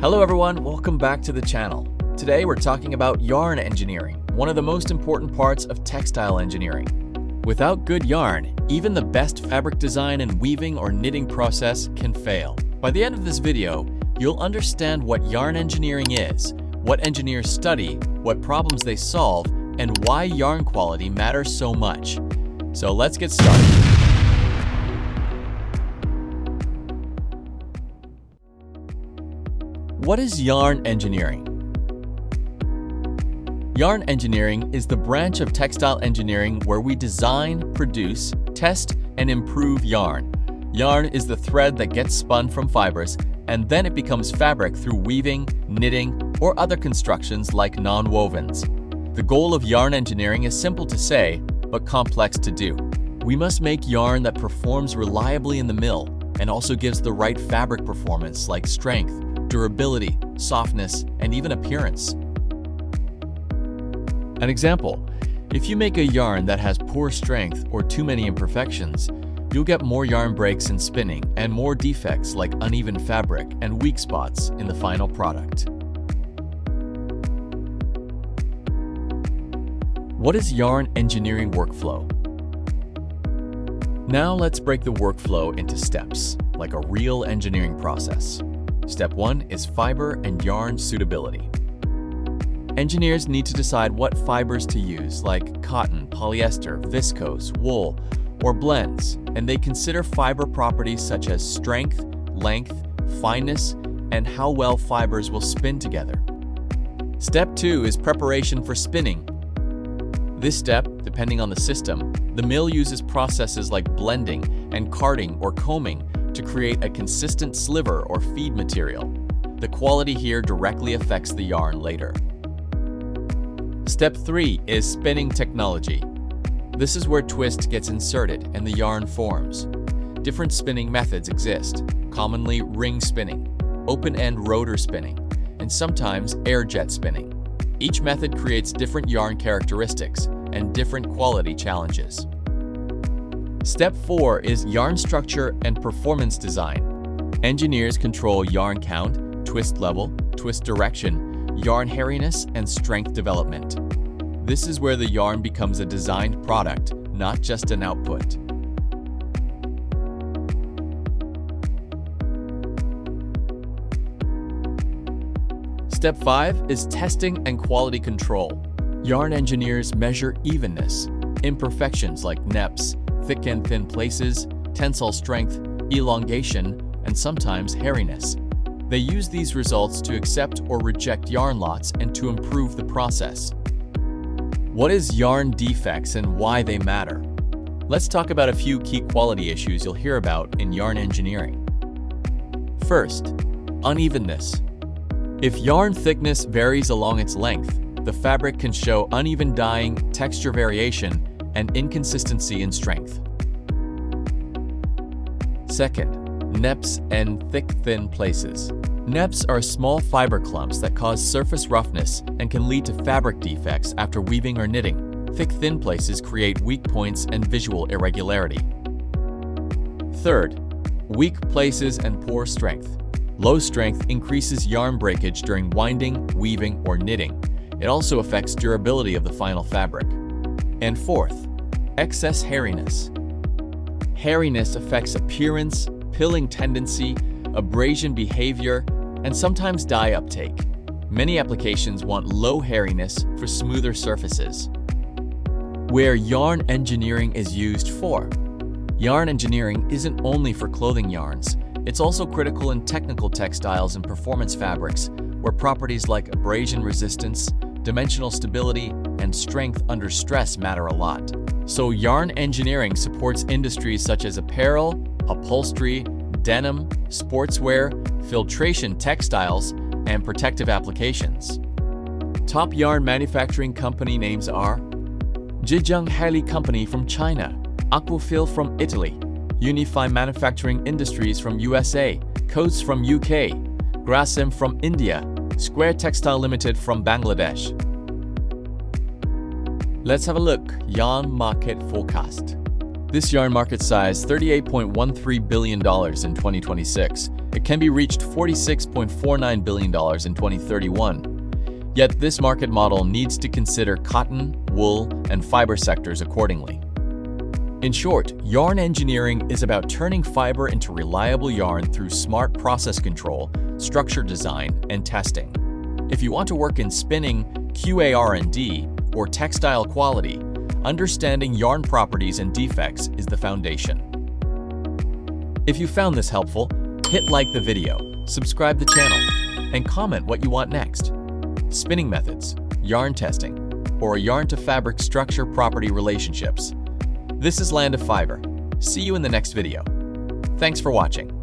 Hello everyone, welcome back to the channel. Today we're talking about yarn engineering, one of the most important parts of textile engineering. Without good yarn, even the best fabric design and weaving or knitting process can fail. By the end of this video, you'll understand what yarn engineering is, what engineers study, what problems they solve, and why yarn quality matters so much. So let's get started. What is yarn engineering? Yarn engineering is the branch of textile engineering where we design, produce, test, and improve yarn. Yarn is the thread that gets spun from fibers, and then it becomes fabric through weaving, knitting, or other constructions like non-wovens. The goal of yarn engineering is simple to say, but complex to do. We must make yarn that performs reliably in the mill and also gives the right fabric performance like strength, durability, softness, and even appearance. An example, if you make a yarn that has poor strength or too many imperfections, you'll get more yarn breaks in spinning and more defects like uneven fabric and weak spots in the final product. What is yarn engineering workflow? Now let's break the workflow into steps, like a real engineering process. Step 1 is fiber and yarn suitability. Engineers need to decide what fibers to use, like cotton, polyester, viscose, wool, or blends, and they consider fiber properties such as strength, length, fineness, and how well fibers will spin together. Step 2 is preparation for spinning. This step, depending on the system, the mill uses processes like blending and carding or combing to create a consistent sliver or feed material. The quality here directly affects the yarn later. Step 3 is spinning technology. This is where twist gets inserted and the yarn forms. Different spinning methods exist, commonly ring spinning, open-end rotor spinning, and sometimes air jet spinning. Each method creates different yarn characteristics and different quality challenges. Step 4 is yarn structure and performance design. Engineers control yarn count, twist level, twist direction, yarn hairiness, and strength development. This is where the yarn becomes a designed product, not just an output. Step 5 is testing and quality control. Yarn engineers measure evenness, imperfections like neps, thick and thin places, tensile strength, elongation, and sometimes hairiness. They use these results to accept or reject yarn lots and to improve the process. What is yarn defects and why they matter? Let's talk about a few key quality issues you'll hear about in yarn engineering. First, unevenness. If yarn thickness varies along its length, the fabric can show uneven dyeing, texture variation, and inconsistency in strength. Second, neps and thick-thin places. Neps are small fiber clumps that cause surface roughness and can lead to fabric defects after weaving or knitting. Thick-thin places create weak points and visual irregularity. Third, weak places and poor strength. Low strength increases yarn breakage during winding, weaving, or knitting. It also affects durability of the final fabric. And fourth, excess hairiness. Hairiness affects appearance, pilling tendency, abrasion behavior, and sometimes dye uptake. Many applications want low hairiness for smoother surfaces. Where yarn engineering is used for. Yarn engineering isn't only for clothing yarns. It's also critical in technical textiles and performance fabrics, where properties like abrasion resistance, dimensional stability, and strength under stress matter a lot. So yarn engineering supports industries such as apparel, upholstery, denim, sportswear, filtration textiles, and protective applications. Top yarn manufacturing company names are Zhejiang Hali Company from China, Aquafil from Italy, Unify Manufacturing Industries from USA, Coats from UK, Grasim from India, Square Textile Limited from Bangladesh. Let's have a look. Yarn market forecast. This yarn market size $38.13 billion in 2026 It can be reached $46.49 billion in 2031. Yet this market model needs to consider cotton, wool, and fiber sectors accordingly. In short, yarn engineering is about turning fiber into reliable yarn through smart process control, structure design, and testing. If you want to work in spinning, QA/R&D, or textile quality, understanding yarn properties and defects is the foundation. If you found this helpful, hit like the video, subscribe the channel, and comment what you want next. Spinning methods, yarn testing, or yarn-to-fabric structure property relationships. This is Land of Fiber. See you in the next video. Thanks for watching.